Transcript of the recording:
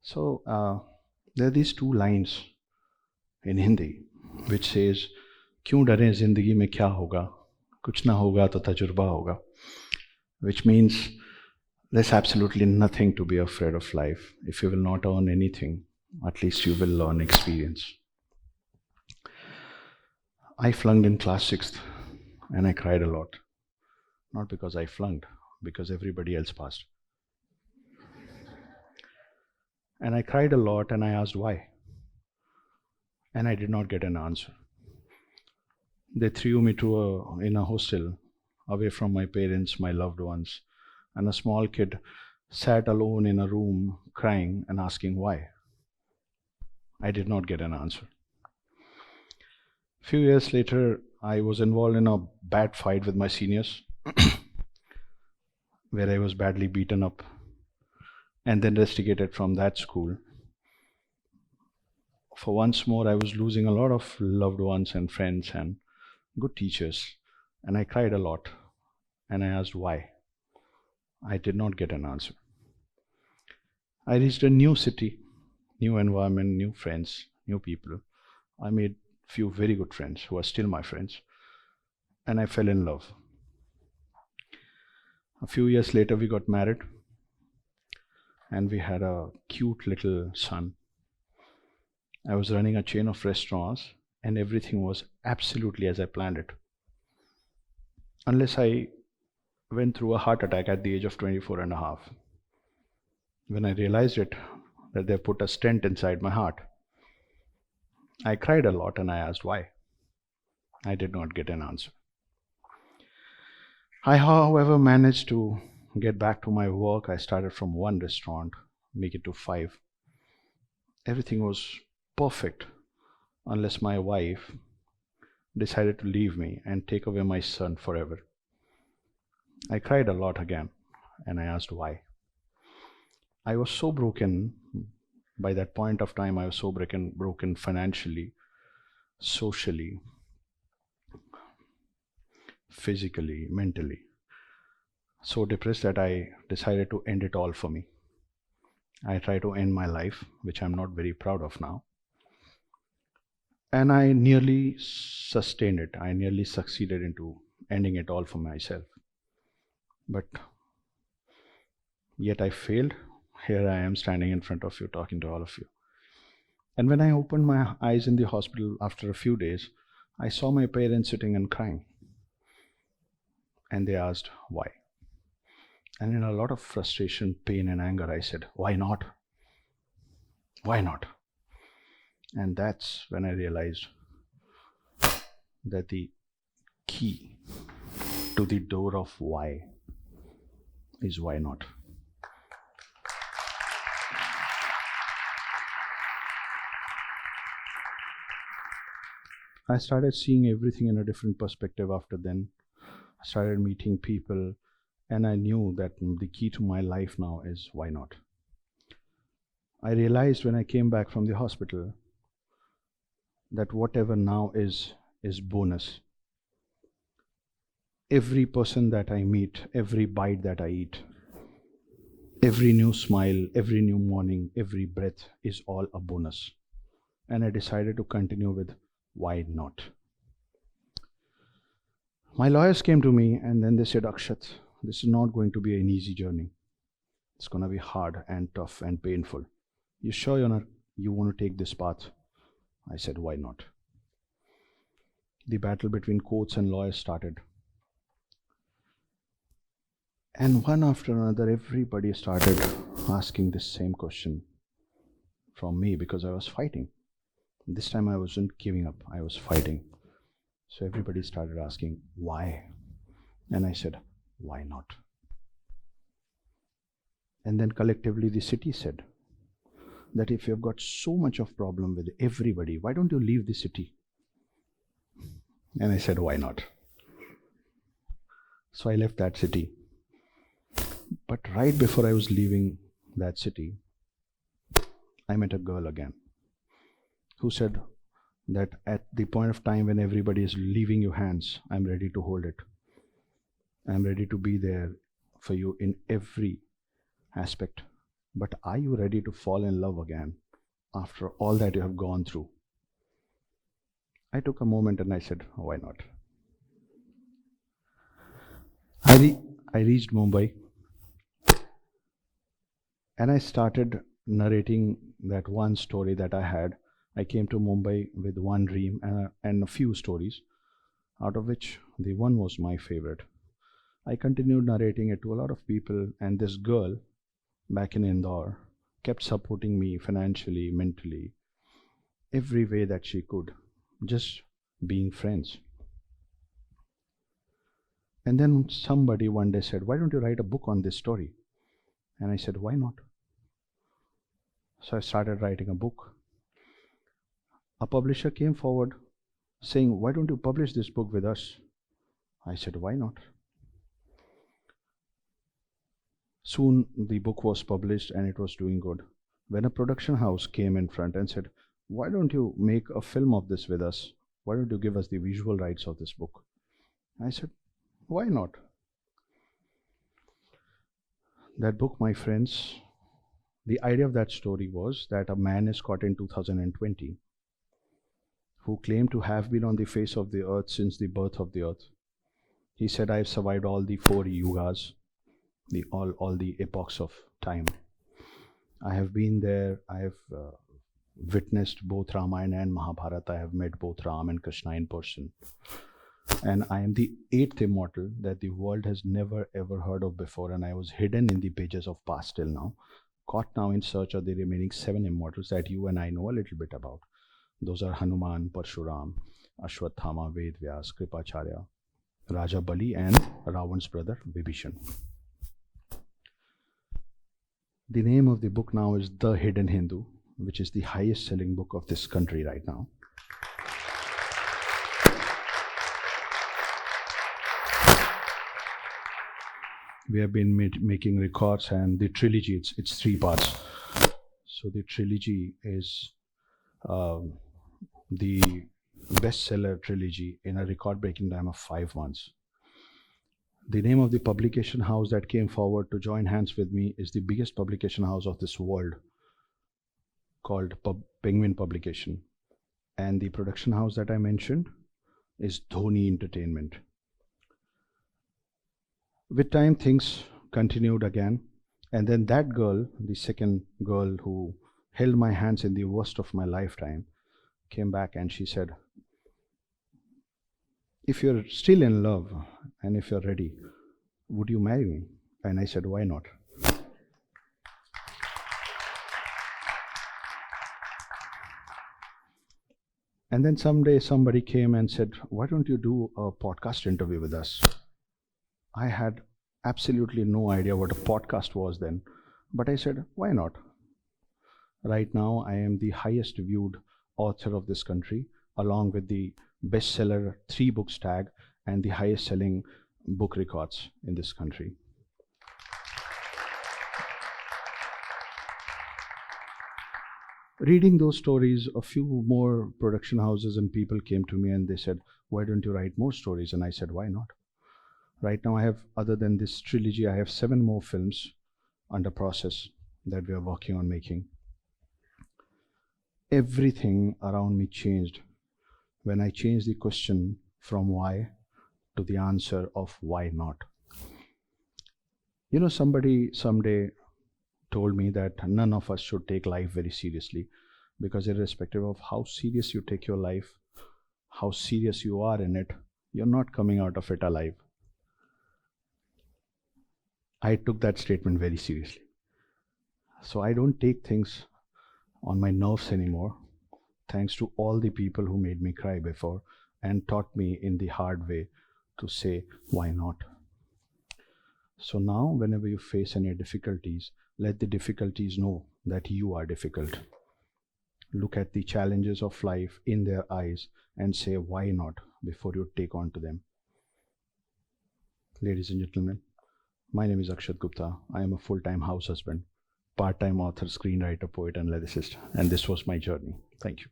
So there are these two lines in Hindi which says, "क्यों डरें जिंदगी में क्या होगा, कुछ ना होगा तो तजुर्बा होगा," which means there's absolutely nothing to be afraid of life. If you will not earn anything, at least you will learn experience. I flunked in class 6th and I cried a lot. Not because I flunked, because everybody else passed. And I cried a lot and I asked why. And I did not get an answer. They threw me in a hostel, away from my parents, my loved ones, and a small kid sat alone in a room crying and asking why. I did not get an answer. Few years later, I was involved in a bad fight with my seniors where I was badly beaten up and then rusticated from that school. For once more, I was losing a lot of loved ones and friends and good teachers, and I cried a lot and I asked why. I did not get an answer. I reached a new city, new environment, new friends, new people. I made few very good friends who are still my friends, and I fell in love. A few years later, we got married and we had a cute little son. I was running a chain of restaurants and everything was absolutely as I planned it. Unless I went through a heart attack at the age of 24 and a half. When I realized it, that they put a stent inside my heart, I cried a lot and I asked why. I did not get an answer. I, however, managed to get back to my work. I started from one restaurant, make it to 5. Everything was perfect unless my wife decided to leave me and take away my son forever. I cried a lot again and I asked why. I was so broken. By that point of time, I was so broken financially, socially, physically, mentally. So depressed that I decided to end it all for me. I tried to end my life, which I'm not very proud of now. And I nearly sustained it. I nearly succeeded into ending it all for myself. But yet I failed. Here I am standing in front of you, talking to all of you. And when I opened my eyes in the hospital after a few days, I saw my parents sitting and crying. And they asked why. And in a lot of frustration, pain, and anger, I said, why not? Why not? And that's when I realized that the key to the door of why is why not. I started seeing everything in a different perspective after then. I started meeting people, and I knew that the key to my life now is why not. I realized when I came back from the hospital that whatever now is bonus. Every person that I meet, every bite that I eat, every new smile, every new morning, every breath is all a bonus. And I decided to continue with why not. My lawyers came to me and then they said, Akshat, this is not going to be an easy journey. It's going to be hard and tough and painful. You sure you want to take this path? I said, why not? The battle between courts and lawyers started. And one after another, everybody started asking this same question from me because I was fighting. This time I wasn't giving up, I was fighting. So everybody started asking, why? And I said, why not? And then collectively the city said that if you've got so much of problem with everybody, why don't you leave the city? And I said, why not? So I left that city. But right before I was leaving that city, I met a girl again who said that at the point of time when everybody is leaving your hands, I'm ready to hold it. I'm ready to be there for you in every aspect, but are you ready to fall in love again after all that you have gone through? I took a moment and I said, why not? I reached Mumbai and I started narrating that one story that I had. I came to Mumbai with one dream and a few stories, out of which the one was my favorite. I continued narrating it to a lot of people, and this girl back in Indore kept supporting me financially, mentally, every way that she could, just being friends. And then somebody one day said, why don't you write a book on this story? And I said, why not? So I started writing a book. A publisher came forward saying, why don't you publish this book with us? I said, why not? Soon the book was published and it was doing good. When a production house came in front and said, why don't you make a film of this with us? Why don't you give us the visual rights of this book? I said, why not? That book, my friends, the idea of that story was that a man is caught in 2020 who claimed to have been on the face of the earth since the birth of the earth. He said, I've survived all the 4 yugas, all the epochs of time. I have been there. I have witnessed both Ramayana and Mahabharata. I have met both Ram and Krishna in person. And I am the 8th immortal that the world has never ever heard of before, and I was hidden in the pages of past till now, caught now in search of the remaining 7 immortals that you and I know a little bit about. Those are Hanuman, Parshuram, Ashwatthama, Vedvyas, Kripacharya, Raja Bali, and Ravan's brother Vibhishan. The name of the book now is The Hidden Hindu, which is the highest selling book of this country right now. We have been making records, and the trilogy, it's 3 parts. So the trilogy is the bestseller trilogy in a record-breaking time of 5 months. The name of the publication house that came forward to join hands with me is the biggest publication house of this world, called Penguin Publication. And the production house that I mentioned is Dhoni Entertainment. With time, things continued again. And then that girl, the second girl who held my hands in the worst of my lifetime, came back and she said, if you're still in love and if you're ready, would you marry me? And I said, why not? And then someday somebody came and said, why don't you do a podcast interview with us? I had absolutely no idea what a podcast was then, but I said, why not? Right now, I am the highest viewed author of this country, along with the bestseller 3 books tag and the highest selling book records in this country. Reading those stories, a few more production houses and people came to me and they said, why don't you write more stories? And I said, why not? Right now I have, other than this trilogy, I have 7 more films under process that we are working on making. Everything around me changed when I changed the question from why to the answer of why not. You know, somebody someday told me that none of us should take life very seriously, because irrespective of how serious you take your life, how serious you are in it, you're not coming out of it alive. I took that statement very seriously. So I don't take things on my nerves anymore, thanks to all the people who made me cry before and taught me in the hard way to say, why not? So now, whenever you face any difficulties, let the difficulties know that you are difficult. Look at the challenges of life in their eyes and say, why not, before you take on to them. Ladies and gentlemen, my name is Akshat Gupta. I am a full-time house husband, part-time author, screenwriter, poet, and lyricist. And this was my journey. Thank you.